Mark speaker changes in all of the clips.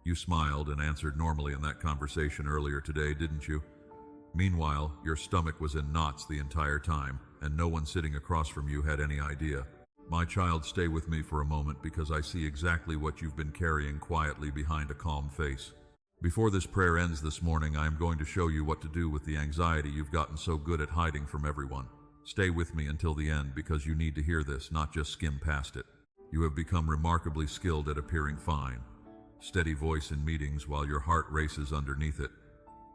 Speaker 1: You smiled and answered normally in that conversation earlier today, didn't you? Meanwhile, your stomach was in knots the entire time, and no one sitting across from you had any idea. My child, stay with me for a moment because I see exactly what you've been carrying quietly behind a calm face. Before this prayer ends this morning, I am going to show you what to do with the anxiety you've gotten so good at hiding from everyone. Stay with me until the end because you need to hear this, not just skim past it. You have become remarkably skilled at appearing fine. Steady voice in meetings while your heart races underneath it.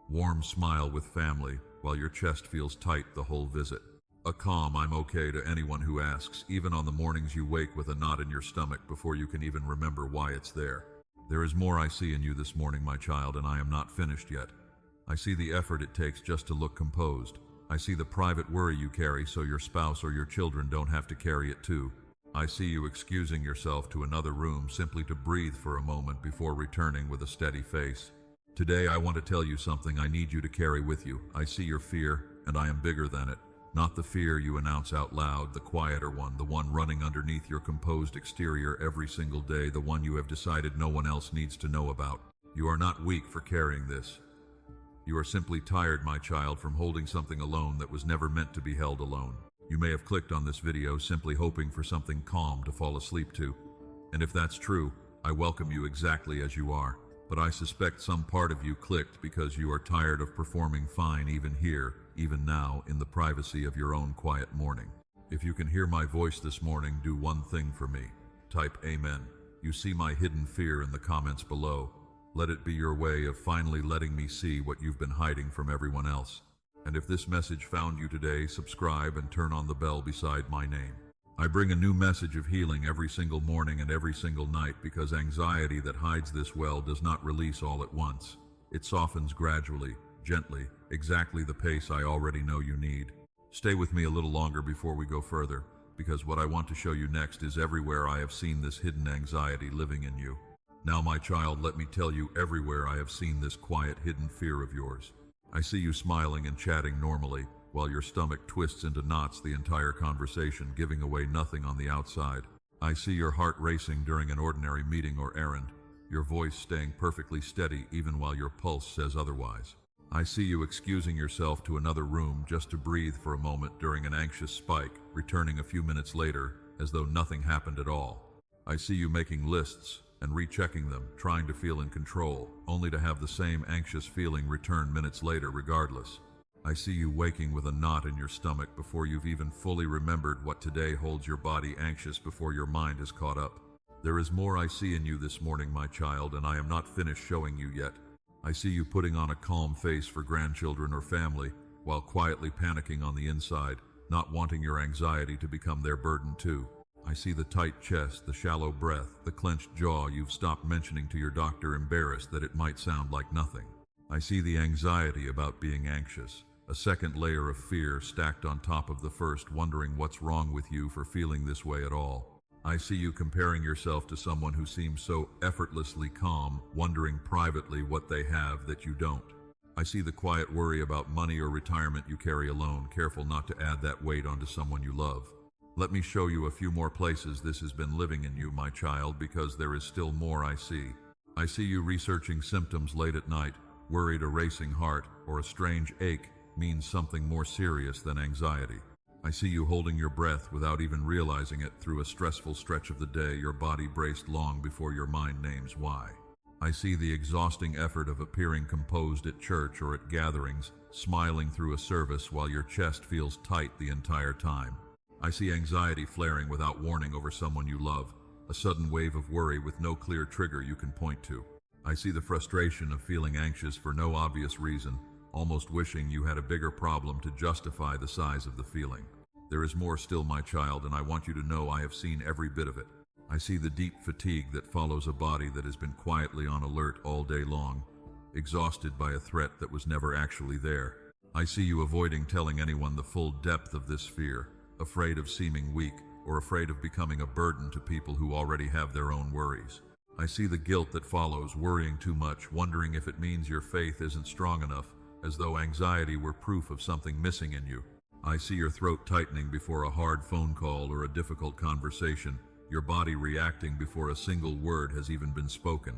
Speaker 1: Warm smile with family while your chest feels tight the whole visit. A calm "I'm okay" to anyone who asks, even on the mornings you wake with a knot in your stomach before you can even remember why it's there. There is more I see in you this morning, my child, and I am not finished yet. I see the effort it takes just to look composed. I see the private worry you carry so your spouse or your children don't have to carry it too. I see you excusing yourself to another room simply to breathe for a moment before returning with a steady face. Today I want to tell you something I need you to carry with you. I see your fear, and I am bigger than it. Not the fear you announce out loud, the quieter one, the one running underneath your composed exterior every single day, the one you have decided no one else needs to know about. You are not weak for carrying this. You are simply tired, my child, from holding something alone that was never meant to be held alone. You may have clicked on this video simply hoping for something calm to fall asleep to. And if that's true, I welcome you exactly as you are. But I suspect some part of you clicked because you are tired of performing fine even here, even now, in the privacy of your own quiet morning. If you can hear my voice this morning, do one thing for me. Type Amen. You see my hidden fear in the comments below. Let it be your way of finally letting me see what you've been hiding from everyone else. And if this message found you today, subscribe and turn on the bell beside my name. I bring a new message of healing every single morning and every single night because anxiety that hides this well does not release all at once. It softens gradually, gently, exactly the pace I already know you need. Stay with me a little longer before we go further, because what I want to show you next is everywhere I have seen this hidden anxiety living in you. Now, my child, let me tell you, everywhere I have seen this quiet, hidden fear of yours. I see you smiling and chatting normally, while your stomach twists into knots the entire conversation, giving away nothing on the outside. I see your heart racing during an ordinary meeting or errand, your voice staying perfectly steady even while your pulse says otherwise. I see you excusing yourself to another room just to breathe for a moment during an anxious spike, returning a few minutes later as though nothing happened at all. I see you making lists and rechecking them, trying to feel in control, only to have the same anxious feeling return minutes later regardless. I see you waking with a knot in your stomach before you've even fully remembered what today holds your body anxious before your mind is caught up. There is more I see in you this morning, my child, and I am not finished showing you yet. I see you putting on a calm face for grandchildren or family, while quietly panicking on the inside, not wanting your anxiety to become their burden too. I see the tight chest, the shallow breath, the clenched jaw you've stopped mentioning to your doctor, embarrassed that it might sound like nothing. I see the anxiety about being anxious. A second layer of fear stacked on top of the first, wondering what's wrong with you for feeling this way at all. I see you comparing yourself to someone who seems so effortlessly calm, wondering privately what they have that you don't. I see the quiet worry about money or retirement you carry alone, careful not to add that weight onto someone you love. Let me show you a few more places this has been living in you, my child, because there is still more I see. I see you researching symptoms late at night, worried a racing heart or a strange ache means something more serious than anxiety. I see you holding your breath without even realizing it through a stressful stretch of the day, your body braced long before your mind names why. I see the exhausting effort of appearing composed at church or at gatherings, smiling through a service while your chest feels tight the entire time. I see anxiety flaring without warning over someone you love, a sudden wave of worry with no clear trigger you can point to. I see the frustration of feeling anxious for no obvious reason, almost wishing you had a bigger problem to justify the size of the feeling. There is more still, my child, and I want you to know I have seen every bit of it. I see the deep fatigue that follows a body that has been quietly on alert all day long, exhausted by a threat that was never actually there. I see you avoiding telling anyone the full depth of this fear, afraid of seeming weak or afraid of becoming a burden to people who already have their own worries. I see the guilt that follows, worrying too much, wondering if it means your faith isn't strong enough, as though anxiety were proof of something missing in you. I see your throat tightening before a hard phone call or a difficult conversation, your body reacting before a single word has even been spoken.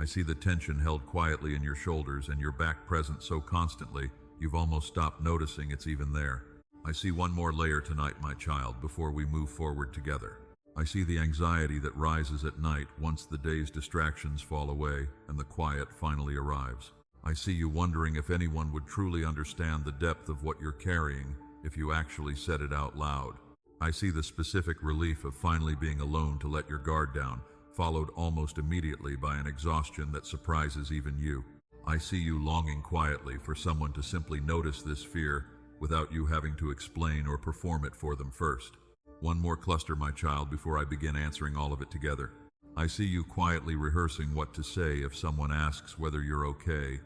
Speaker 1: I see the tension held quietly in your shoulders and your back present so constantly, you've almost stopped noticing it's even there. I see one more layer tonight, my child, before we move forward together. I see the anxiety that rises at night once the day's distractions fall away and the quiet finally arrives. I see you wondering if anyone would truly understand the depth of what you're carrying if you actually said it out loud. I see the specific relief of finally being alone to let your guard down, followed almost immediately by an exhaustion that surprises even you. I see you longing quietly for someone to simply notice this fear without you having to explain or perform it for them first. One more cluster, my child, before I begin answering all of it together. I see you quietly rehearsing what to say if someone asks whether you're okay,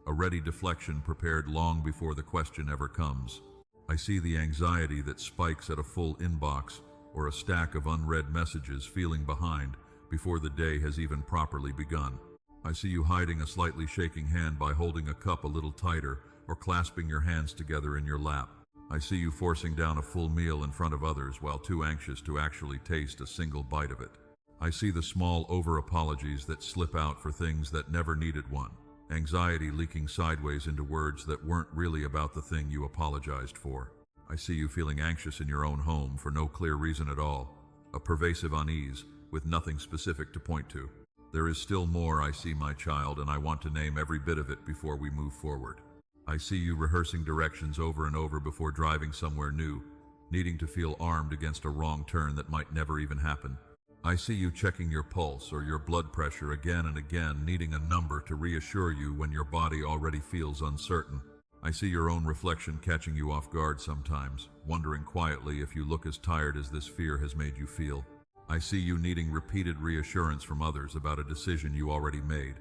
Speaker 1: a ready deflection prepared long before the question ever comes. I see the anxiety that spikes at a full inbox or a stack of unread messages feeling behind before the day has even properly begun. I see you hiding a slightly shaking hand by holding a cup a little tighter or clasping your hands together in your lap. I see you forcing down a full meal in front of others while too anxious to actually taste a single bite of it. I see the small over-apologies that slip out for things that never needed one, anxiety leaking sideways into words that weren't really about the thing you apologized for. I see you feeling anxious in your own home for no clear reason at all, a pervasive unease with nothing specific to point to. There is still more I see, my child, and I want to name every bit of it before we move forward. I see you rehearsing directions over and over before driving somewhere new, needing to feel armed against a wrong turn that might never even happen. I see you checking your pulse or your blood pressure again and again, needing a number to reassure you when your body already feels uncertain. I see your own reflection catching you off guard sometimes, wondering quietly if you look as tired as this fear has made you feel. I see you needing repeated reassurance from others about a decision you already made,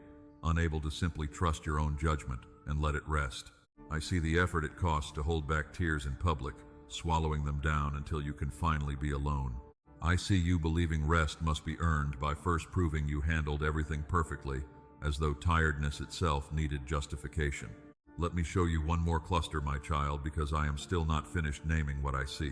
Speaker 1: unable to simply trust your own judgment and let it rest. I see the effort it costs to hold back tears in public, swallowing them down until you can finally be alone. I see you believing rest must be earned by first proving you handled everything perfectly, as though tiredness itself needed justification. Let me show you one more cluster, my child, because I am still not finished naming what I see.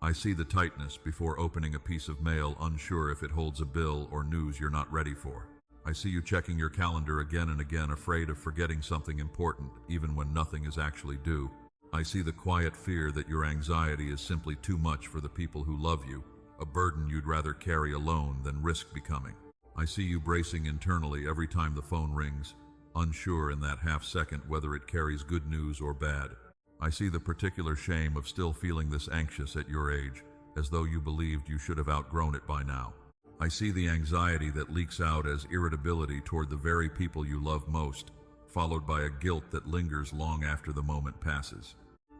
Speaker 1: I see the tightness before opening a piece of mail, unsure if it holds a bill or news you're not ready for. I see you checking your calendar again and again, afraid of forgetting something important, even when nothing is actually due. I see the quiet fear that your anxiety is simply too much for the people who love you, a burden you'd rather carry alone than risk becoming. I see you bracing internally every time the phone rings, unsure in that half second whether it carries good news or bad. I see the particular shame of still feeling this anxious at your age, as though you believed you should have outgrown it by now. I see the anxiety that leaks out as irritability toward the very people you love most, followed by a guilt that lingers long after the moment passes.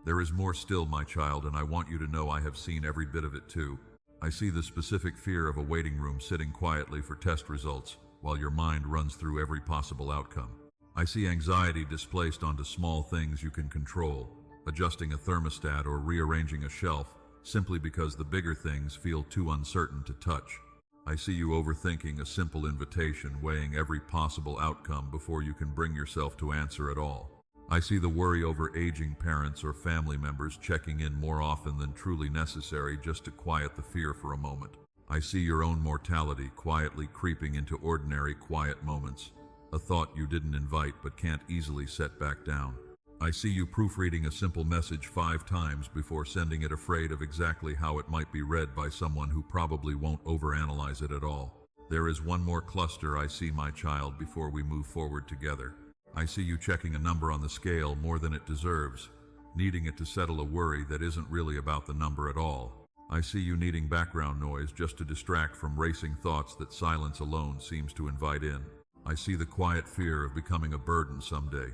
Speaker 1: There is more still, my child, and I want you to know I have seen every bit of it too. I see the specific fear of a waiting room sitting quietly for test results while your mind runs through every possible outcome. I see anxiety displaced onto small things you can control, adjusting a thermostat or rearranging a shelf, simply because the bigger things feel too uncertain to touch. I see you overthinking a simple invitation, weighing every possible outcome before you can bring yourself to answer at all. I see the worry over aging parents or family members checking in more often than truly necessary just to quiet the fear for a moment. I see your own mortality quietly creeping into ordinary quiet moments, a thought you didn't invite but can't easily set back down. I see you proofreading a simple message 5 times before sending it, afraid of exactly how it might be read by someone who probably won't overanalyze it at all. There is one more cluster I see, my child, before we move forward together. I see you checking a number on the scale more than it deserves, needing it to settle a worry that isn't really about the number at all. I see you needing background noise just to distract from racing thoughts that silence alone seems to invite in. I see the quiet fear of becoming a burden someday,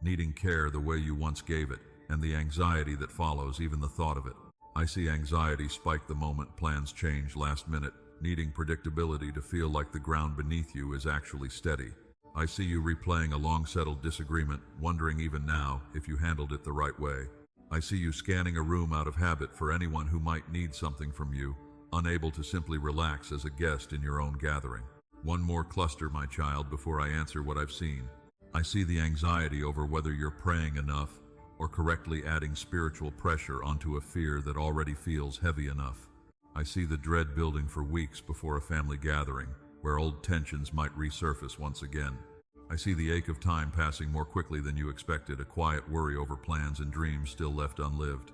Speaker 1: needing care the way you once gave it, and the anxiety that follows even the thought of it. I see anxiety spike the moment plans change last minute, needing predictability to feel like the ground beneath you is actually steady. I see you replaying a long-settled disagreement, wondering even now if you handled it the right way. I see you scanning a room out of habit for anyone who might need something from you, unable to simply relax as a guest in your own gathering. One more cluster, my child, before I answer what I've seen. I see the anxiety over whether you're praying enough or correctly adding spiritual pressure onto a fear that already feels heavy enough. I see the dread building for weeks before a family gathering, where old tensions might resurface once again. I see the ache of time passing more quickly than you expected, a quiet worry over plans and dreams still left unlived.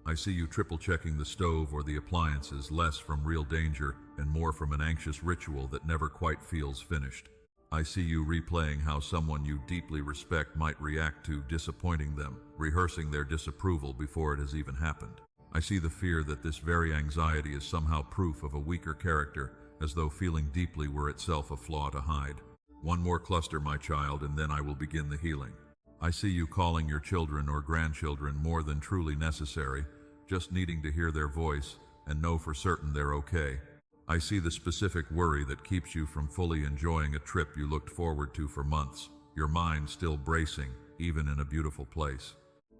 Speaker 1: I see you triple-checking the stove or the appliances, less from real danger and more from an anxious ritual that never quite feels finished. I see you replaying how someone you deeply respect might react to disappointing them, rehearsing their disapproval before it has even happened. I see the fear that this very anxiety is somehow proof of a weaker character, as though feeling deeply were itself a flaw to hide. One more cluster, my child, and then I will begin the healing. I see you calling your children or grandchildren more than truly necessary, just needing to hear their voice and know for certain they're okay. I see the specific worry that keeps you from fully enjoying a trip you looked forward to for months, your mind still bracing, even in a beautiful place.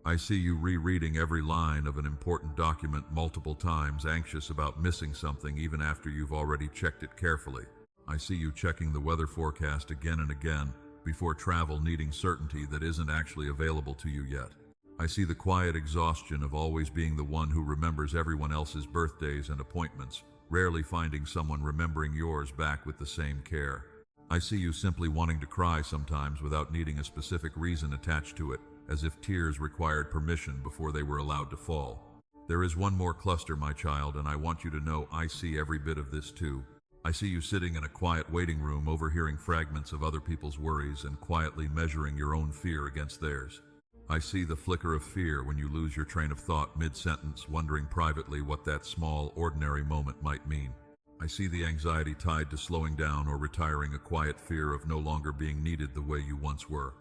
Speaker 1: I see you rereading every line of an important document multiple times, anxious about missing something even after you've already checked it carefully. I see you checking the weather forecast again and again before travel, needing certainty that isn't actually available to you yet. I see the quiet exhaustion of always being the one who remembers everyone else's birthdays and appointments, rarely finding someone remembering yours back with the same care. I see you simply wanting to cry sometimes without needing a specific reason attached to it, as if tears required permission before they were allowed to fall. There is one more cluster, my child, and I want you to know I see every bit of this too. I see you sitting in a quiet waiting room, overhearing fragments of other people's worries and quietly measuring your own fear against theirs. I see the flicker of fear when you lose your train of thought mid-sentence, wondering privately what that small, ordinary moment might mean. I see the anxiety tied to slowing down or retiring, a quiet fear of no longer being needed the way you once were.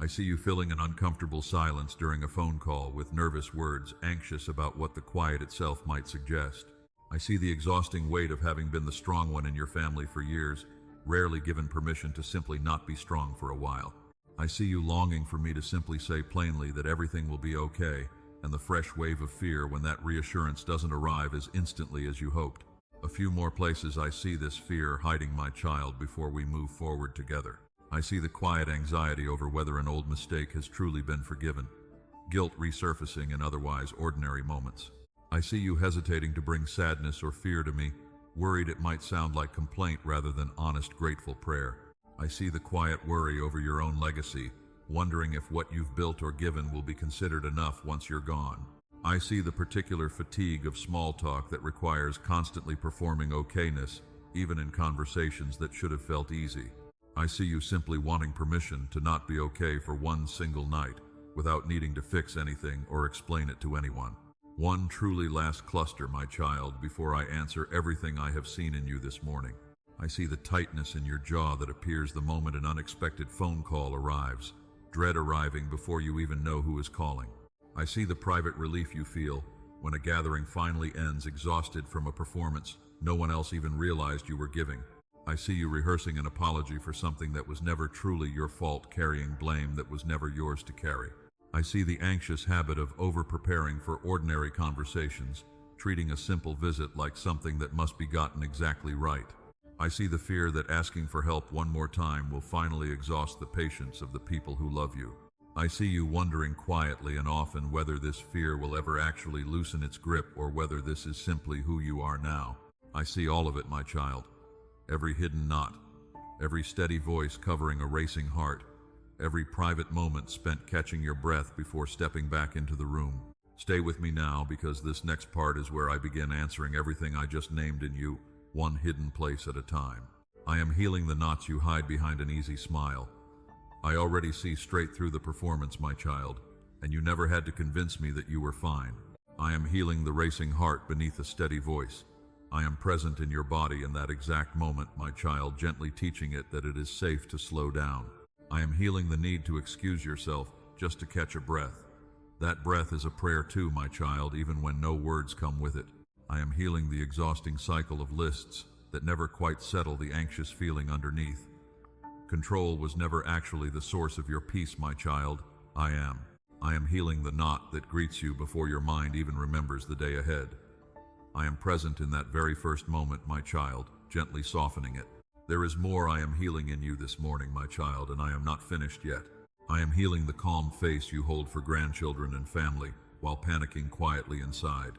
Speaker 1: I see you filling an uncomfortable silence during a phone call with nervous words, anxious about what the quiet itself might suggest. I see the exhausting weight of having been the strong one in your family for years, rarely given permission to simply not be strong for a while. I see you longing for me to simply say plainly that everything will be okay, and the fresh wave of fear when that reassurance doesn't arrive as instantly as you hoped. A few more places I see this fear hiding, my child, before we move forward together. I see the quiet anxiety over whether an old mistake has truly been forgiven, guilt resurfacing in otherwise ordinary moments. I see you hesitating to bring sadness or fear to me, worried it might sound like complaint rather than honest, grateful prayer. I see the quiet worry over your own legacy, wondering if what you've built or given will be considered enough once you're gone. I see the particular fatigue of small talk that requires constantly performing okayness, even in conversations that should have felt easy. I see you simply wanting permission to not be okay for one single night, without needing to fix anything or explain it to anyone. One truly last cluster, my child, before I answer everything I have seen in you this morning. I see the tightness in your jaw that appears the moment an unexpected phone call arrives, dread arriving before you even know who is calling. I see the private relief you feel when a gathering finally ends, exhausted from a performance no one else even realized you were giving. I see you rehearsing an apology for something that was never truly your fault, carrying blame that was never yours to carry. I see the anxious habit of over-preparing for ordinary conversations, treating a simple visit like something that must be gotten exactly right. I see the fear that asking for help one more time will finally exhaust the patience of the people who love you. I see you wondering quietly and often whether this fear will ever actually loosen its grip or whether this is simply who you are now. I see all of it, my child. Every hidden knot, every steady voice covering a racing heart, every private moment spent catching your breath before stepping back into the room. Stay with me now, because this next part is where I begin answering everything I just named in you, one hidden place at a time. I am healing the knots you hide behind an easy smile. I already see straight through the performance, my child, and you never had to convince me that you were fine. I am healing the racing heart beneath a steady voice. I am present in your body in that exact moment, my child, gently teaching it that it is safe to slow down. I am healing the need to excuse yourself just to catch a breath. That breath is a prayer too, my child, even when no words come with it. I am healing the exhausting cycle of lists that never quite settle the anxious feeling underneath. Control was never actually the source of your peace, my child. I am healing the knot that greets you before your mind even remembers the day ahead. I am present in that very first moment, my child, gently softening it. There is more I am healing in you this morning, my child, and I am not finished yet. I am healing the calm face you hold for grandchildren and family while panicking quietly inside.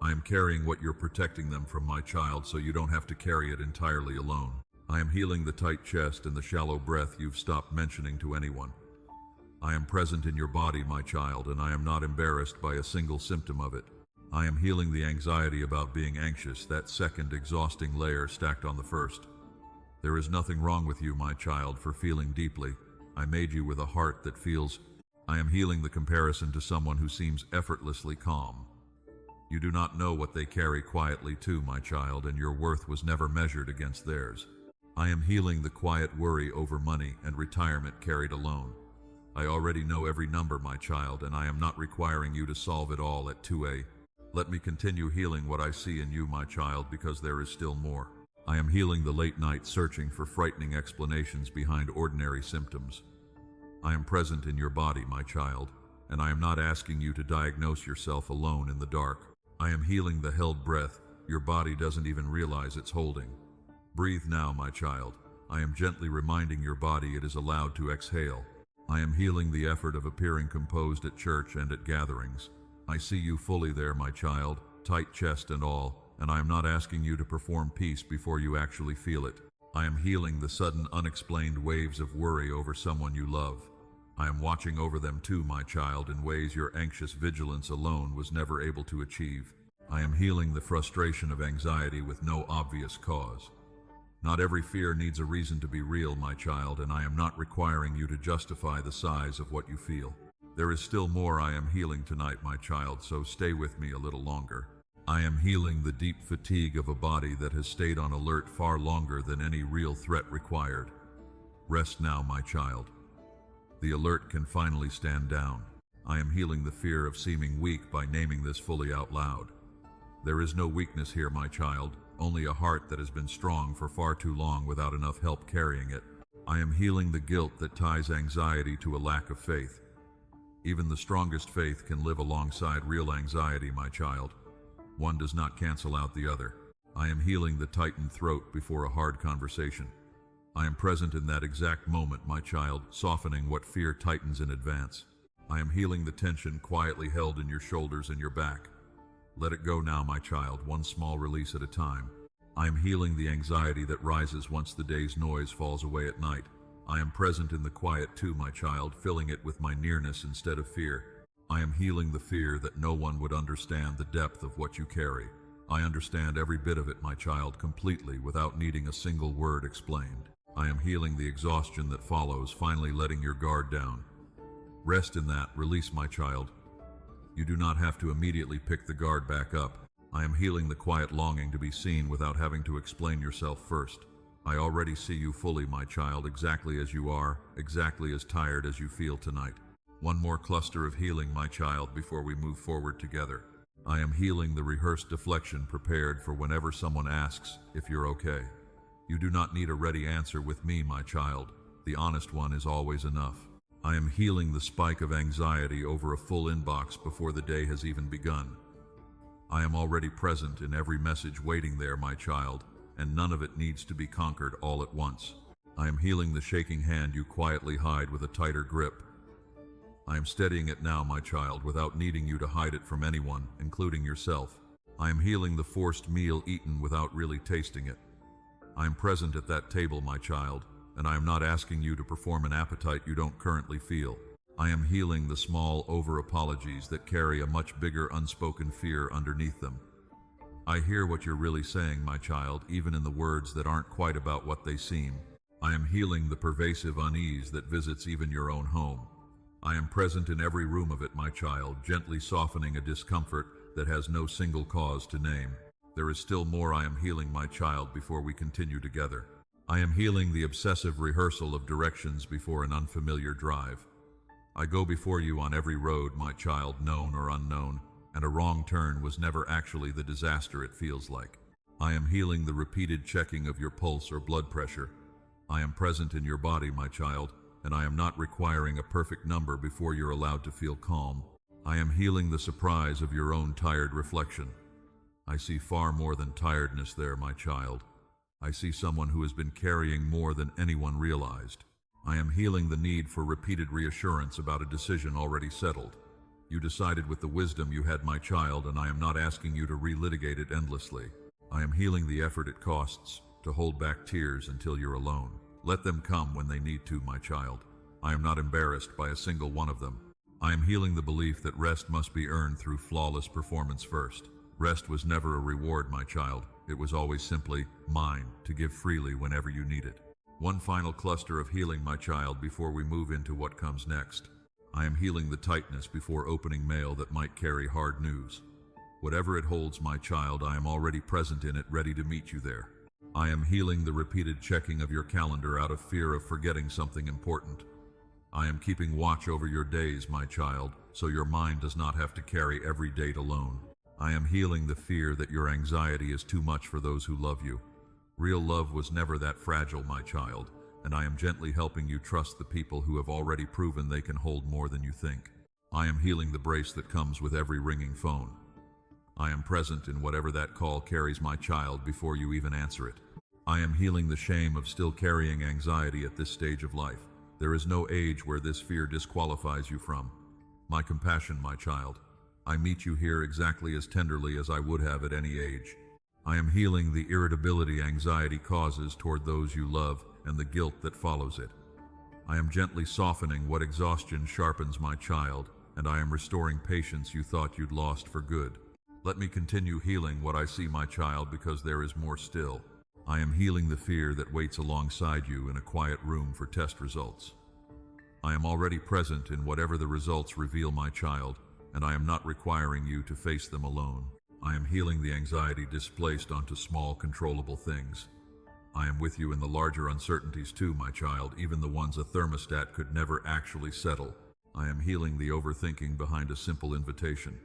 Speaker 1: I am carrying what you're protecting them from, my child, so you don't have to carry it entirely alone. I am healing the tight chest and the shallow breath you've stopped mentioning to anyone. I am present in your body, my child, and I am not embarrassed by a single symptom of it. I am healing the anxiety about being anxious, that second exhausting layer stacked on the first. There is nothing wrong with you, my child, for feeling deeply. I made you with a heart that feels. I am healing the comparison to someone who seems effortlessly calm. You do not know what they carry quietly too, my child, and your worth was never measured against theirs. I am healing the quiet worry over money and retirement carried alone. I already know every number, my child, and I am not requiring you to solve it all at 2 a. Let me continue healing what I see in you, my child, because there is still more. I am healing the late night searching for frightening explanations behind ordinary symptoms. I am present in your body, my child, and I am not asking you to diagnose yourself alone in the dark. I am healing the held breath your body doesn't even realize it's holding. Breathe now, my child. I am gently reminding your body it is allowed to exhale. I am healing the effort of appearing composed at church and at gatherings. I see you fully there, my child, tight chest and all, and I am not asking you to perform peace before you actually feel it. I am healing the sudden, unexplained waves of worry over someone you love. I am watching over them too, my child, in ways your anxious vigilance alone was never able to achieve. I am healing the frustration of anxiety with no obvious cause. Not every fear needs a reason to be real, my child, and I am not requiring you to justify the size of what you feel. There is still more I am healing tonight, my child, so stay with me a little longer. I am healing the deep fatigue of a body that has stayed on alert far longer than any real threat required. Rest now, my child. The alert can finally stand down. I am healing the fear of seeming weak by naming this fully out loud. There is no weakness here, my child, only a heart that has been strong for far too long without enough help carrying it. I am healing the guilt that ties anxiety to a lack of faith. Even the strongest faith can live alongside real anxiety, my child. One does not cancel out the other. I am healing the tightened throat before a hard conversation. I am present in that exact moment, my child, softening what fear tightens in advance. I am healing the tension quietly held in your shoulders and your back. Let it go now, my child, one small release at a time. I am healing the anxiety that rises once the day's noise falls away at night. I am present in the quiet too, my child, filling it with my nearness instead of fear. I am healing the fear that no one would understand the depth of what you carry. I understand every bit of it, my child, completely, without needing a single word explained. I am healing the exhaustion that follows, finally letting your guard down. Rest in that, release, my child. You do not have to immediately pick the guard back up. I am healing the quiet longing to be seen without having to explain yourself first. I already see you fully, my child, exactly as you are, exactly as tired as you feel tonight. One more cluster of healing, my child, before we move forward together. I am healing the rehearsed deflection prepared for whenever someone asks if you're okay. You do not need a ready answer with me, my child. The honest one is always enough. I am healing the spike of anxiety over a full inbox before the day has even begun. I am already present in every message waiting there, my child, and none of it needs to be conquered all at once. I am healing the shaking hand you quietly hide with a tighter grip. I am steadying it now, my child, without needing you to hide it from anyone, including yourself. I am healing the forced meal eaten without really tasting it. I am present at that table, my child, and I am not asking you to perform an appetite you don't currently feel. I am healing the small over-apologies that carry a much bigger unspoken fear underneath them. I hear what you're really saying, my child, even in the words that aren't quite about what they seem. I am healing the pervasive unease that visits even your own home. I am present in every room of it, my child, gently softening a discomfort that has no single cause to name. There is still more I am healing, my child, before we continue together. I am healing the obsessive rehearsal of directions before an unfamiliar drive. I go before you on every road, my child, known or unknown, and a wrong turn was never actually the disaster it feels like. I am healing the repeated checking of your pulse or blood pressure. I am present in your body, my child, and I am not requiring a perfect number before you're allowed to feel calm. I am healing the surprise of your own tired reflection. I see far more than tiredness there, my child. I see someone who has been carrying more than anyone realized. I am healing the need for repeated reassurance about a decision already settled. You decided with the wisdom you had, my child, and I am not asking you to relitigate it endlessly. I am healing the effort it costs to hold back tears until you're alone. Let them come when they need to, my child. I am not embarrassed by a single one of them. I am healing the belief that rest must be earned through flawless performance first. Rest was never a reward, my child. It was always simply mine to give freely whenever you need it. One final cluster of healing, my child, before we move into what comes next. I am healing the tightness before opening mail that might carry hard news. Whatever it holds, my child, I am already present in it, ready to meet you there. I am healing the repeated checking of your calendar out of fear of forgetting something important. I am keeping watch over your days, my child, so your mind does not have to carry every date alone. I am healing the fear that your anxiety is too much for those who love you. Real love was never that fragile, my child, and I am gently helping you trust the people who have already proven they can hold more than you think. I am healing the brace that comes with every ringing phone. I am present in whatever that call carries, my child, before you even answer it. I am healing the shame of still carrying anxiety at this stage of life. There is no age where this fear disqualifies you from my compassion, my child. I meet you here exactly as tenderly as I would have at any age. I am healing the irritability anxiety causes toward those you love and the guilt that follows it. I am gently softening what exhaustion sharpens, my child, and I am restoring patience you thought you'd lost for good. Let me continue healing what I see, my child, because there is more still. I am healing the fear that waits alongside you in a quiet room for test results. I am already present in whatever the results reveal, my child, and I am not requiring you to face them alone. I am healing the anxiety displaced onto small, controllable things. I am with you in the larger uncertainties too, my child, even the ones a thermostat could never actually settle. I am healing the overthinking behind a simple invitation.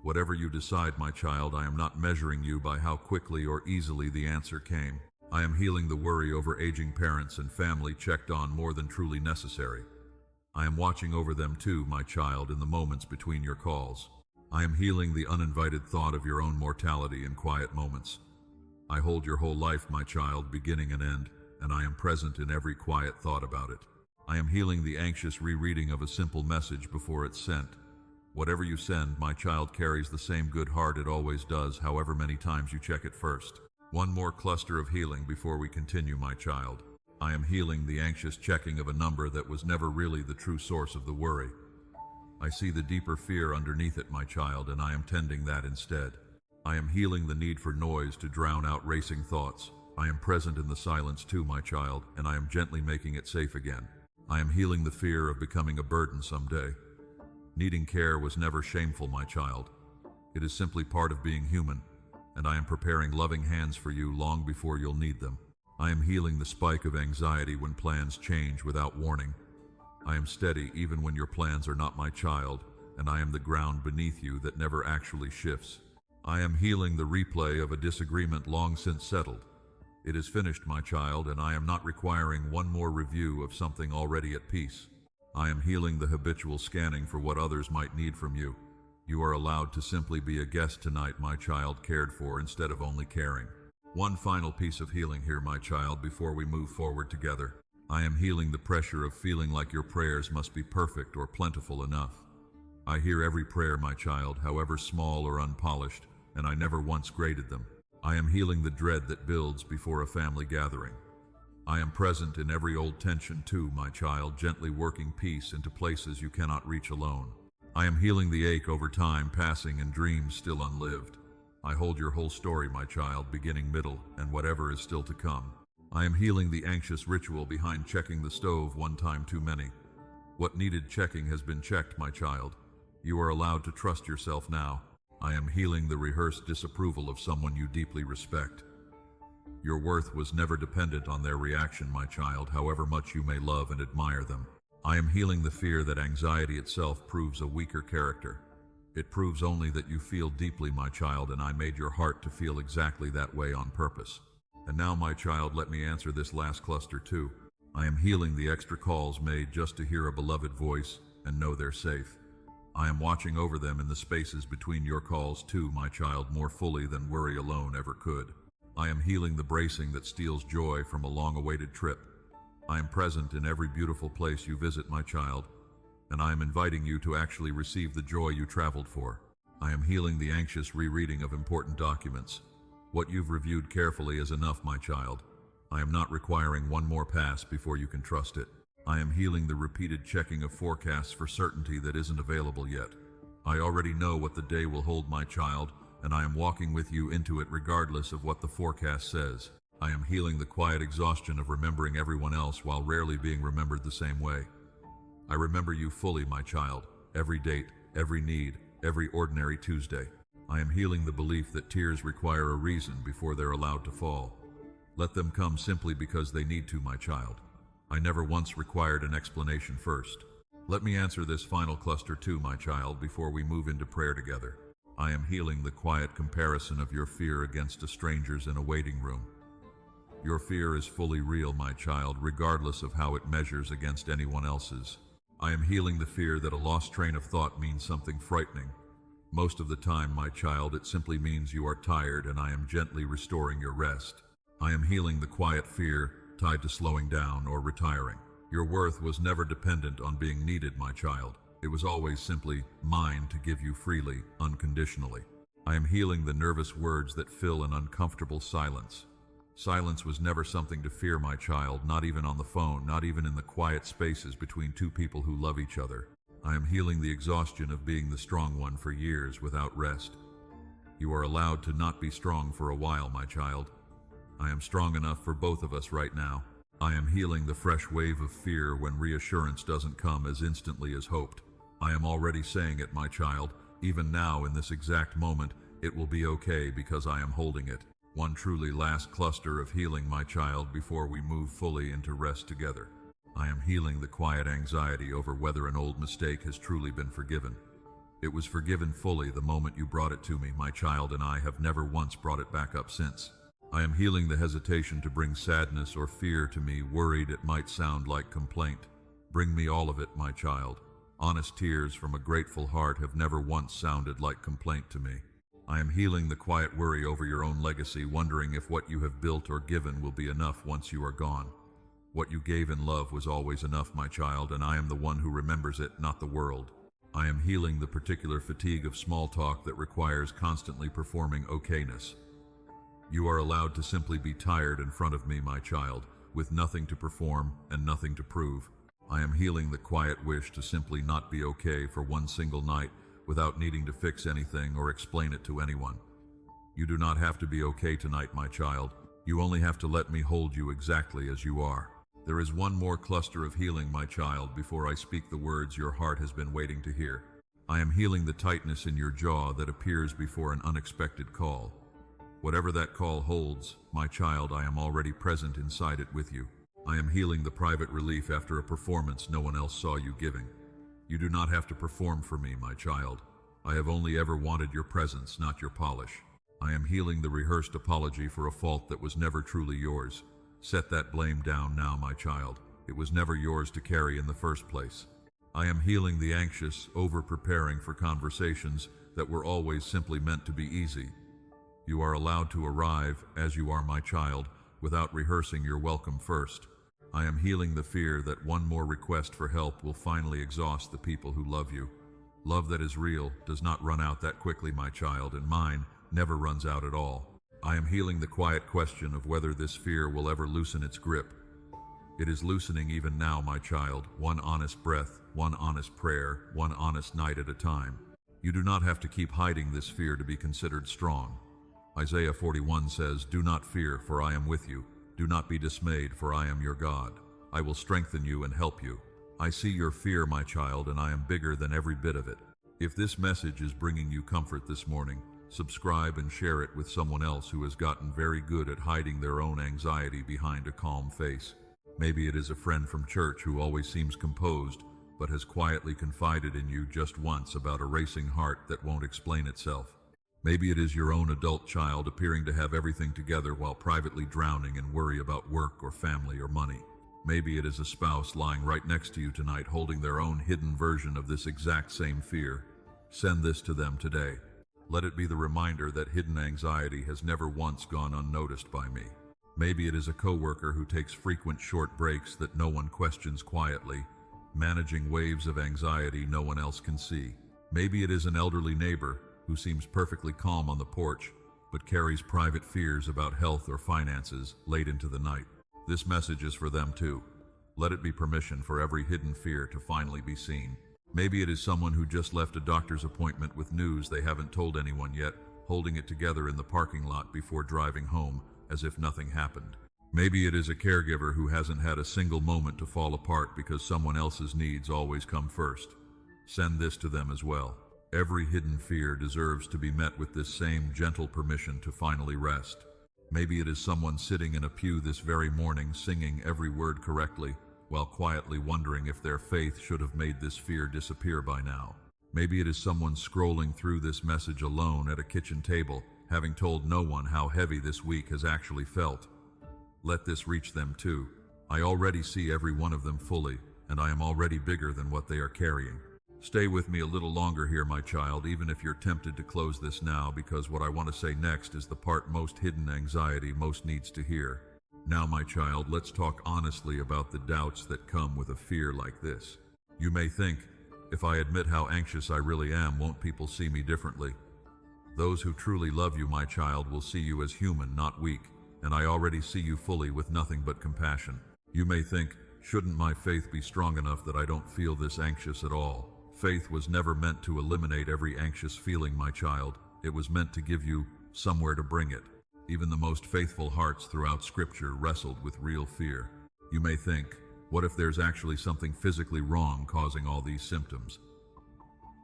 Speaker 1: Whatever you decide, my child, I am not measuring you by how quickly or easily the answer came. I am healing the worry over aging parents and family checked on more than truly necessary. I am watching over them too, my child, in the moments between your calls. I am healing the uninvited thought of your own mortality in quiet moments. I hold your whole life, my child, beginning and end, and I am present in every quiet thought about it. I am healing the anxious rereading of a simple message before it's sent. Whatever you send, my child, carries the same good heart it always does, however many times you check it first. One more cluster of healing before we continue, my child. I am healing the anxious checking of a number that was never really the true source of the worry. I see the deeper fear underneath it, my child, and I am tending that instead. I am healing the need for noise to drown out racing thoughts. I am present in the silence too, my child, and I am gently making it safe again. I am healing the fear of becoming a burden someday. Needing care was never shameful, my child. It is simply part of being human, and I am preparing loving hands for you long before you'll need them. I am healing the spike of anxiety when plans change without warning. I am steady even when your plans are not, my child, and I am the ground beneath you that never actually shifts. I am healing the replay of a disagreement long since settled. It is finished, my child, and I am not requiring one more review of something already at peace. I am healing the habitual scanning for what others might need from you. You are allowed to simply be a guest tonight, my child, cared for instead of only caring. One final piece of healing here, my child, before we move forward together. I am healing the pressure of feeling like your prayers must be perfect or plentiful enough. I hear every prayer, my child, however small or unpolished, and I never once graded them. I am healing the dread that builds before a family gathering. I am present in every old tension too, my child, gently working peace into places you cannot reach alone. I am healing the ache over time passing and dreams still unlived. I hold your whole story, my child, beginning, middle, and whatever is still to come. I am healing the anxious ritual behind checking the stove one time too many. What needed checking has been checked, my child. You are allowed to trust yourself now. I am healing the rehearsed disapproval of someone you deeply respect. Your worth was never dependent on their reaction, my child, however much you may love and admire them. I am healing the fear that anxiety itself proves a weaker character. It proves only that you feel deeply, my child, and I made your heart to feel exactly that way on purpose. And now, my child, let me answer this last cluster too. I am healing the extra calls made just to hear a beloved voice and know they're safe. I am watching over them in the spaces between your calls too, my child, more fully than worry alone ever could. I am healing the bracing that steals joy from a long-awaited trip. I am present in every beautiful place you visit, my child, and I am inviting you to actually receive the joy you traveled for. I am healing the anxious rereading of important documents. What you've reviewed carefully is enough, my child. I am not requiring one more pass before you can trust it. I am healing the repeated checking of forecasts for certainty that isn't available yet. I already know what the day will hold, my child, and I am walking with you into it regardless of what the forecast says. I am healing the quiet exhaustion of remembering everyone else while rarely being remembered the same way. I remember you fully, my child, every date, every need, every ordinary Tuesday. I am healing the belief that tears require a reason before they're allowed to fall. Let them come simply because they need to, my child. I never once required an explanation first. Let me answer this final cluster too, my child, before we move into prayer together. I am healing the quiet comparison of your fear against strangers in a waiting room. Your fear is fully real, my child, regardless of how it measures against anyone else's. I am healing the fear that a lost train of thought means something frightening. Most of the time, my child, it simply means you are tired, and I am gently restoring your rest. I am healing the quiet fear tied to slowing down or retiring. Your worth was never dependent on being needed, my child. It was always simply mine to give you freely, unconditionally. I am healing the nervous words that fill an uncomfortable silence. Silence was never something to fear, my child, not even on the phone, not even in the quiet spaces between two people who love each other. I am healing the exhaustion of being the strong one for years without rest. You are allowed to not be strong for a while, my child. I am strong enough for both of us right now. I am healing the fresh wave of fear when reassurance doesn't come as instantly as hoped. I am already saying it, my child. Even now, in this exact moment, it will be okay because I am holding it. One truly last cluster of healing, my child, before we move fully into rest together. I am healing the quiet anxiety over whether an old mistake has truly been forgiven. It was forgiven fully the moment you brought it to me, my child, and I have never once brought it back up since. I am healing the hesitation to bring sadness or fear to me, worried it might sound like complaint. Bring me all of it, my child. Honest tears from a grateful heart have never once sounded like complaint to me. I am healing the quiet worry over your own legacy, wondering if what you have built or given will be enough once you are gone. What you gave in love was always enough, my child, and I am the one who remembers it, not the world. I am healing the particular fatigue of small talk that requires constantly performing okayness. You are allowed to simply be tired in front of me, my child, with nothing to perform and nothing to prove. I am healing the quiet wish to simply not be okay for one single night without needing to fix anything or explain it to anyone. You do not have to be okay tonight, my child. You only have to let me hold you exactly as you are. There is one more cluster of healing, my child, before I speak the words your heart has been waiting to hear. I am healing the tightness in your jaw that appears before an unexpected call. Whatever that call holds, my child, I am already present inside it with you. I am healing the private relief after a performance no one else saw you giving. You do not have to perform for me, my child. I have only ever wanted your presence, not your polish. I am healing the rehearsed apology for a fault that was never truly yours. Set that blame down now, my child. It was never yours to carry in the first place. I am healing the anxious, over-preparing for conversations that were always simply meant to be easy. You are allowed to arrive, as you are, my child, without rehearsing your welcome first. I am healing the fear that one more request for help will finally exhaust the people who love you. Love that is real does not run out that quickly, my child, and mine never runs out at all. I am healing the quiet question of whether this fear will ever loosen its grip. It is loosening even now, my child, one honest breath, one honest prayer, one honest night at a time. You do not have to keep hiding this fear to be considered strong. Isaiah 41 says, "Do not fear, for I am with you. Do not be dismayed, for I am your God. I will strengthen you and help you." I see your fear, my child, and I am bigger than every bit of it. If this message is bringing you comfort this morning, subscribe and share it with someone else who has gotten very good at hiding their own anxiety behind a calm face. Maybe it is a friend from church who always seems composed, but has quietly confided in you just once about a racing heart that won't explain itself. Maybe it is your own adult child appearing to have everything together while privately drowning in worry about work or family or money. Maybe it is a spouse lying right next to you tonight holding their own hidden version of this exact same fear. Send this to them today. Let it be the reminder that hidden anxiety has never once gone unnoticed by me. Maybe it is a coworker who takes frequent short breaks that no one questions quietly, managing waves of anxiety no one else can see. Maybe it is an elderly neighbor who seems perfectly calm on the porch, but but carries private fears about health or finances late into the night. This message is for them too. Let it be permission for every hidden fear to finally be seen. Maybe it is someone who just left a doctor's appointment with news they haven't told anyone yet, holding it together in the parking lot before driving home as if nothing happened. Maybe it is a caregiver who hasn't had a single moment to fall apart because someone else's needs always come first. Send this to them as well. Every hidden fear deserves to be met with this same gentle permission to finally rest. Maybe it is someone sitting in a pew this very morning singing every word correctly, while quietly wondering if their faith should have made this fear disappear by now. Maybe it is someone scrolling through this message alone at a kitchen table, having told no one how heavy this week has actually felt. Let this reach them too. I already see every one of them fully, and I am already bigger than what they are carrying. Stay with me a little longer here, my child, even if you're tempted to close this now, because what I want to say next is the part most hidden anxiety most needs to hear. Now, my child, let's talk honestly about the doubts that come with a fear like this. You may think, if I admit how anxious I really am, won't people see me differently? Those who truly love you, my child, will see you as human, not weak, and I already see you fully with nothing but compassion. You may think, shouldn't my faith be strong enough that I don't feel this anxious at all? Faith was never meant to eliminate every anxious feeling, my child. It was meant to give you somewhere to bring it. Even the most faithful hearts throughout Scripture wrestled with real fear. You may think, what if there's actually something physically wrong causing all these symptoms?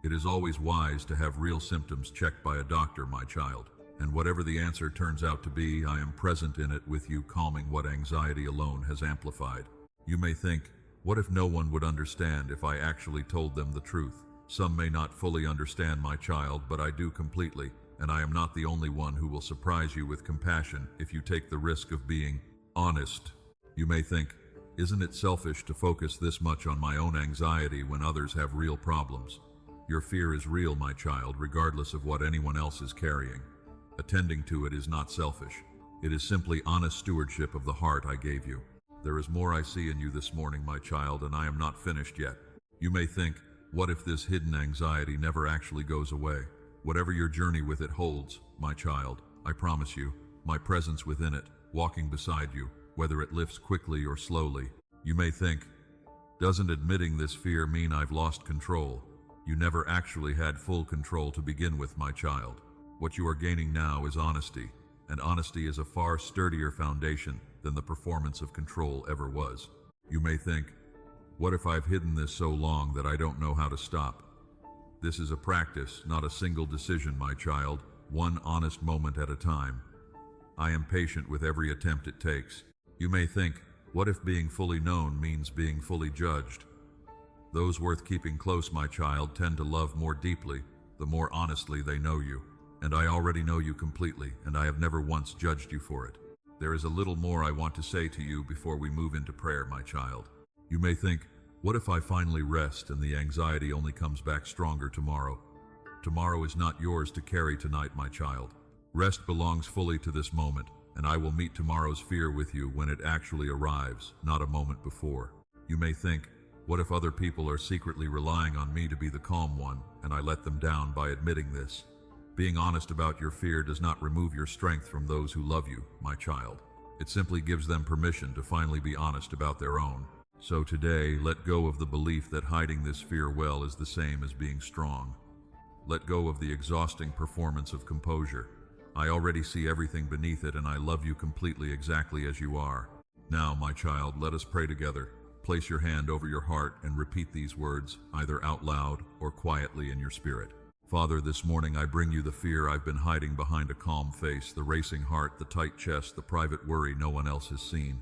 Speaker 1: It is always wise to have real symptoms checked by a doctor, my child. And whatever the answer turns out to be, I am present in it with you, calming what anxiety alone has amplified. You may think, what if no one would understand if I actually told them the truth? Some may not fully understand, my child, but I do completely, and I am not the only one who will surprise you with compassion if you take the risk of being honest. You may think, isn't it selfish to focus this much on my own anxiety when others have real problems? Your fear is real, my child, regardless of what anyone else is carrying. Attending to it is not selfish. It is simply honest stewardship of the heart I gave you. There is more I see in you this morning, my child, and I am not finished yet. You may think, what if this hidden anxiety never actually goes away? Whatever your journey with it holds, my child, I promise you, my presence within it, walking beside you, whether it lifts quickly or slowly. You may think, doesn't admitting this fear mean I've lost control? You never actually had full control to begin with, my child. What you are gaining now is honesty, and honesty is a far sturdier foundation than the performance of control ever was. You may think, what if I've hidden this so long that I don't know how to stop? This is a practice, not a single decision, my child, one honest moment at a time. I am patient with every attempt it takes. You may think, what if being fully known means being fully judged? Those worth keeping close, my child, tend to love more deeply, the more honestly they know you. And I already know you completely, and I have never once judged you for it. There is a little more I want to say to you before we move into prayer, my child. You may think, what if I finally rest and the anxiety only comes back stronger tomorrow? Tomorrow is not yours to carry tonight, my child. Rest belongs fully to this moment, and I will meet tomorrow's fear with you when it actually arrives, not a moment before. You may think, what if other people are secretly relying on me to be the calm one, and I let them down by admitting this? Being honest about your fear does not remove your strength from those who love you, my child. It simply gives them permission to finally be honest about their own. So today, let go of the belief that hiding this fear well is the same as being strong. Let go of the exhausting performance of composure. I already see everything beneath it, and I love you completely exactly as you are. Now, my child, let us pray together. Place your hand over your heart and repeat these words, either out loud or quietly in your spirit. Father, this morning I bring you the fear I've been hiding behind a calm face, the racing heart, the tight chest, the private worry no one else has seen.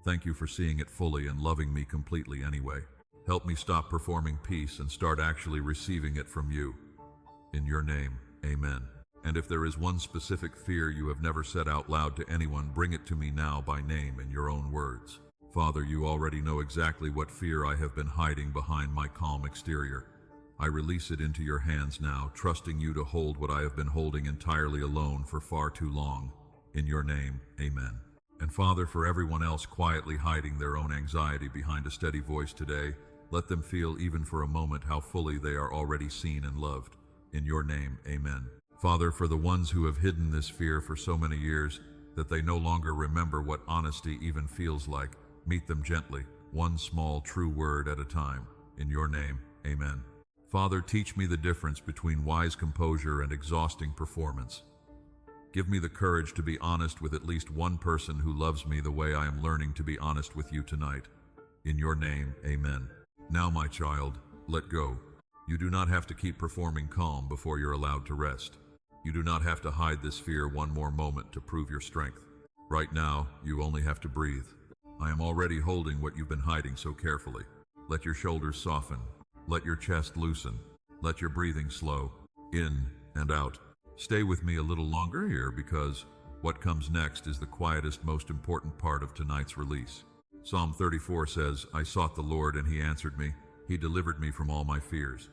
Speaker 1: Thank you for seeing it fully and loving me completely anyway. Help me stop performing peace and start actually receiving it from you. In your name, amen. And if there is one specific fear you have never said out loud to anyone, bring it to me now by name in your own words. Father, you already know exactly what fear I have been hiding behind my calm exterior. I release it into your hands now, trusting you to hold what I have been holding entirely alone for far too long. In your name, amen. And Father, for everyone else quietly hiding their own anxiety behind a steady voice today, let them feel even for a moment how fully they are already seen and loved. In your name, amen. Father, for the ones who have hidden this fear for so many years that they no longer remember what honesty even feels like, meet them gently, one small true word at a time. In your name, amen. Father, teach me the difference between wise composure and exhausting performance. Give me the courage to be honest with at least one person who loves me the way I am learning to be honest with you tonight. In your name, amen. Now, my child, let go. You do not have to keep performing calm before you're allowed to rest. You do not have to hide this fear one more moment to prove your strength. Right now, you only have to breathe. I am already holding what you've been hiding so carefully. Let your shoulders soften. Let your chest loosen. Let your breathing slow. In and out. Stay with me a little longer here because what comes next is the quietest, most important part of tonight's release. Psalm 34 says, I sought the Lord and he answered me. He delivered me from all my fears.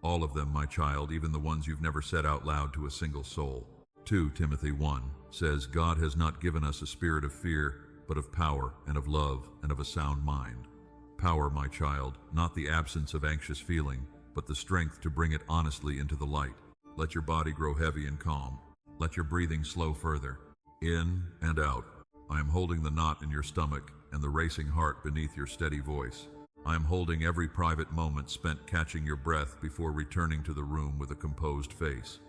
Speaker 1: All of them, my child, even the ones you've never said out loud to a single soul. 2 Timothy 1 says, God has not given us a spirit of fear, but of power and of love and of a sound mind. Power, my child, not the absence of anxious feeling, but the strength to bring it honestly into the light. Let your body grow heavy and calm. Let your breathing slow further. In and out. I am holding the knot in your stomach and the racing heart beneath your steady voice. I am holding every private moment spent catching your breath before returning to the room with a composed face.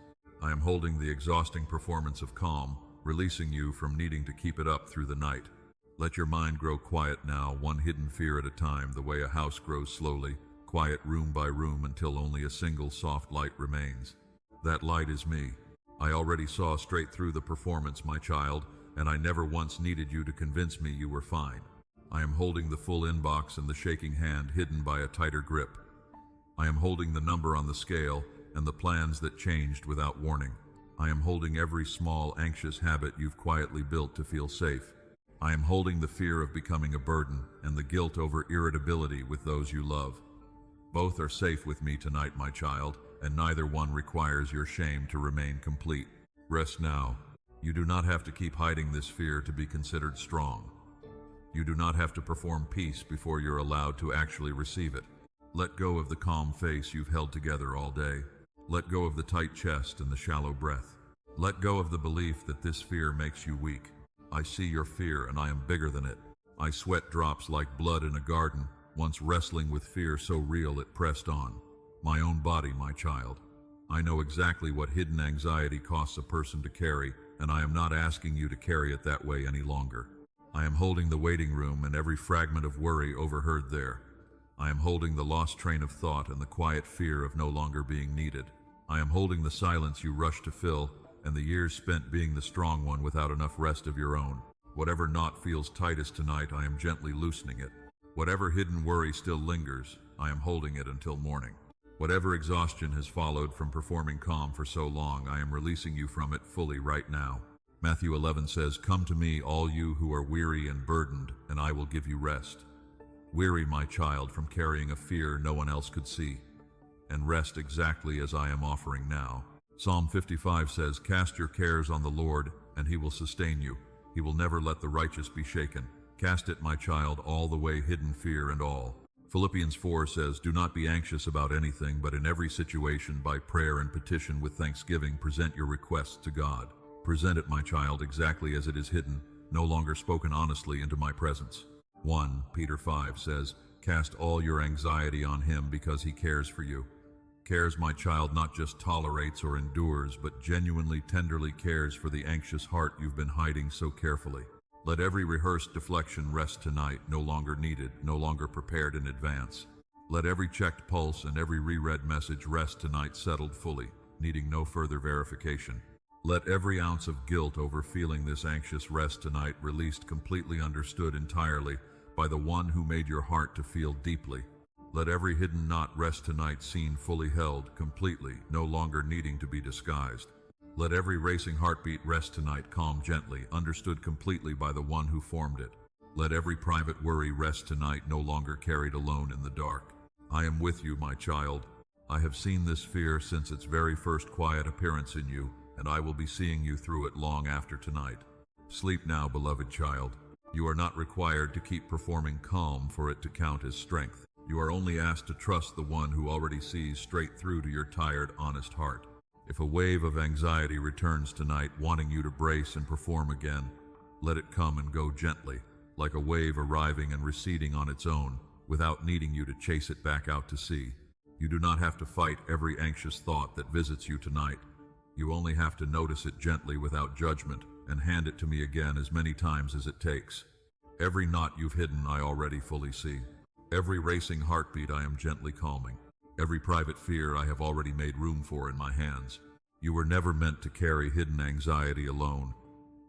Speaker 1: I am holding the exhausting performance of calm, releasing you from needing to keep it up through the night. Let your mind grow quiet now, one hidden fear at a time, the way a house grows slowly, quiet room by room until only a single soft light remains. That light is me. I already saw straight through the performance, my child, and I never once needed you to convince me you were fine. I am holding the full inbox and the shaking hand hidden by a tighter grip. I am holding the number on the scale and the plans that changed without warning. I am holding every small, anxious habit you've quietly built to feel safe. I am holding the fear of becoming a burden and the guilt over irritability with those you love. Both are safe with me tonight, my child, and neither one requires your shame to remain complete. Rest now. You do not have to keep hiding this fear to be considered strong. You do not have to perform peace before you're allowed to actually receive it. Let go of the calm face you've held together all day. Let go of the tight chest and the shallow breath. Let go of the belief that this fear makes you weak. I see your fear and I am bigger than it. I sweat drops like blood in a garden, once wrestling with fear so real it pressed on. My own body, my child. I know exactly what hidden anxiety costs a person to carry, and I am not asking you to carry it that way any longer. I am holding the waiting room and every fragment of worry overheard there. I am holding the lost train of thought and the quiet fear of no longer being needed. I am holding the silence you rush to fill and the years spent being the strong one without enough rest of your own. Whatever knot feels tightest tonight, I am gently loosening it. Whatever hidden worry still lingers, I am holding it until morning. Whatever exhaustion has followed from performing calm for so long, I am releasing you from it fully right now. Matthew 11 says, Come to me, all you who are weary and burdened, and I will give you rest. Weary, my child, from carrying a fear no one else could see, and rest exactly as I am offering now. Psalm 55 says, Cast your cares on the Lord, and he will sustain you. He will never let the righteous be shaken. Cast it, my child, all the way, hidden fear and all. Philippians 4 says, Do not be anxious about anything, but in every situation, by prayer and petition with thanksgiving, present your requests to God. Present it, my child, exactly as it is hidden, no longer spoken honestly into my presence. 1 Peter 5 says, Cast all your anxiety on him because he cares for you. Cares, my child, not just tolerates or endures, but genuinely, tenderly cares for the anxious heart you've been hiding so carefully. Let every rehearsed deflection rest tonight, no longer needed, no longer prepared in advance. Let every checked pulse and every reread message rest tonight, settled fully, needing no further verification. Let every ounce of guilt over feeling this anxious rest tonight, released, completely understood entirely by the one who made your heart to feel deeply. Let every hidden knot rest tonight, seen, fully held, completely, no longer needing to be disguised. Let every racing heartbeat rest tonight, calm gently, understood completely by the one who formed it. Let every private worry rest tonight, no longer carried alone in the dark. I am with you, my child. I have seen this fear since its very first quiet appearance in you, and I will be seeing you through it long after tonight. Sleep now, beloved child. You are not required to keep performing calm for it to count as strength. You are only asked to trust the one who already sees straight through to your tired, honest heart. If a wave of anxiety returns tonight, wanting you to brace and perform again, let it come and go gently, like a wave arriving and receding on its own, without needing you to chase it back out to sea. You do not have to fight every anxious thought that visits you tonight. You only have to notice it gently without judgment and hand it to me again as many times as it takes. Every knot you've hidden I already fully see. Every racing heartbeat I am gently calming. Every private fear I have already made room for in my hands. You were never meant to carry hidden anxiety alone.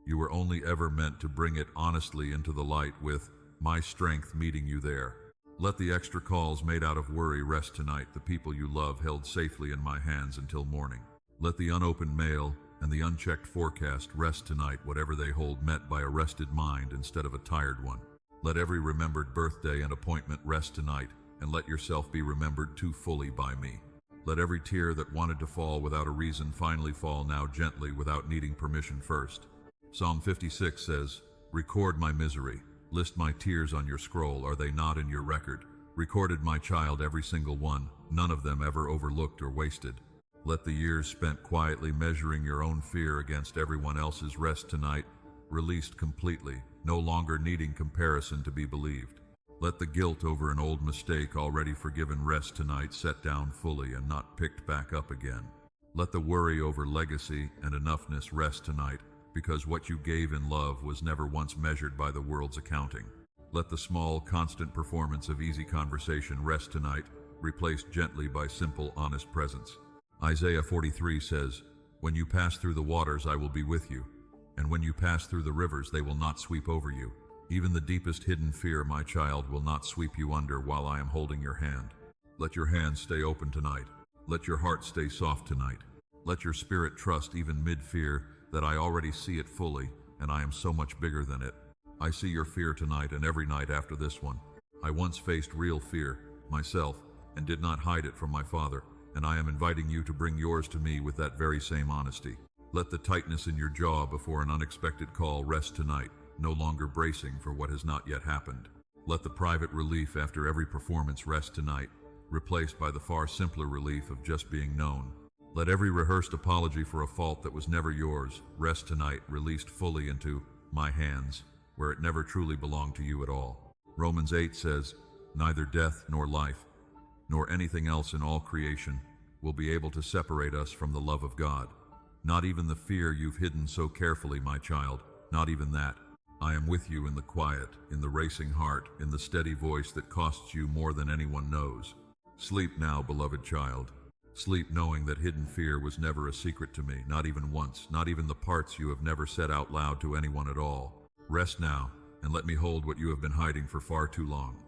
Speaker 1: You were only ever meant to bring it honestly into the light with my strength meeting you there. Let the extra calls made out of worry rest tonight, the people you love held safely in my hands until morning. Let the unopened mail and the unchecked forecast rest tonight, whatever they hold met by a rested mind instead of a tired one. Let every remembered birthday and appointment rest tonight, and let yourself be remembered too fully by me. Let every tear that wanted to fall without a reason finally fall now gently without needing permission first. Psalm 56 says, "Record my misery. List my tears on your scroll. Are they not in your record? Recorded, my child, every single one, none of them ever overlooked or wasted." Let the years spent quietly measuring your own fear against everyone else's rest tonight, released completely, no longer needing comparison to be believed. Let the guilt over an old mistake already forgiven rest tonight, set down fully and not picked back up again. Let the worry over legacy and enoughness rest tonight, because what you gave in love was never once measured by the world's accounting. Let the small, constant performance of easy conversation rest tonight, replaced gently by simple, honest presence. Isaiah 43 says, "When you pass through the waters, I will be with you, and when you pass through the rivers, they will not sweep over you. Even the deepest hidden fear, my child, will not sweep you under while I am holding your hand." Let your hands stay open tonight. Let your heart stay soft tonight. Let your spirit trust even mid-fear that I already see it fully, and I am so much bigger than it. I see your fear tonight and every night after this one. I once faced real fear, myself, and did not hide it from my Father, and I am inviting you to bring yours to me with that very same honesty. Let the tightness in your jaw before an unexpected call rest tonight, no longer bracing for what has not yet happened. Let the private relief after every performance rest tonight, replaced by the far simpler relief of just being known. Let every rehearsed apology for a fault that was never yours rest tonight, released fully into my hands, where it never truly belonged to you at all. Romans 8 says, "Neither death nor life, nor anything else in all creation will be able to separate us from the love of God. Not even the fear you've hidden so carefully, my child, not even that. I am with you in the quiet, in the racing heart, in the steady voice that costs you more than anyone knows. Sleep now, beloved child. Sleep knowing that hidden fear was never a secret to me, not even once, not even the parts you have never said out loud to anyone at all. Rest now, and let me hold what you have been hiding for far too long."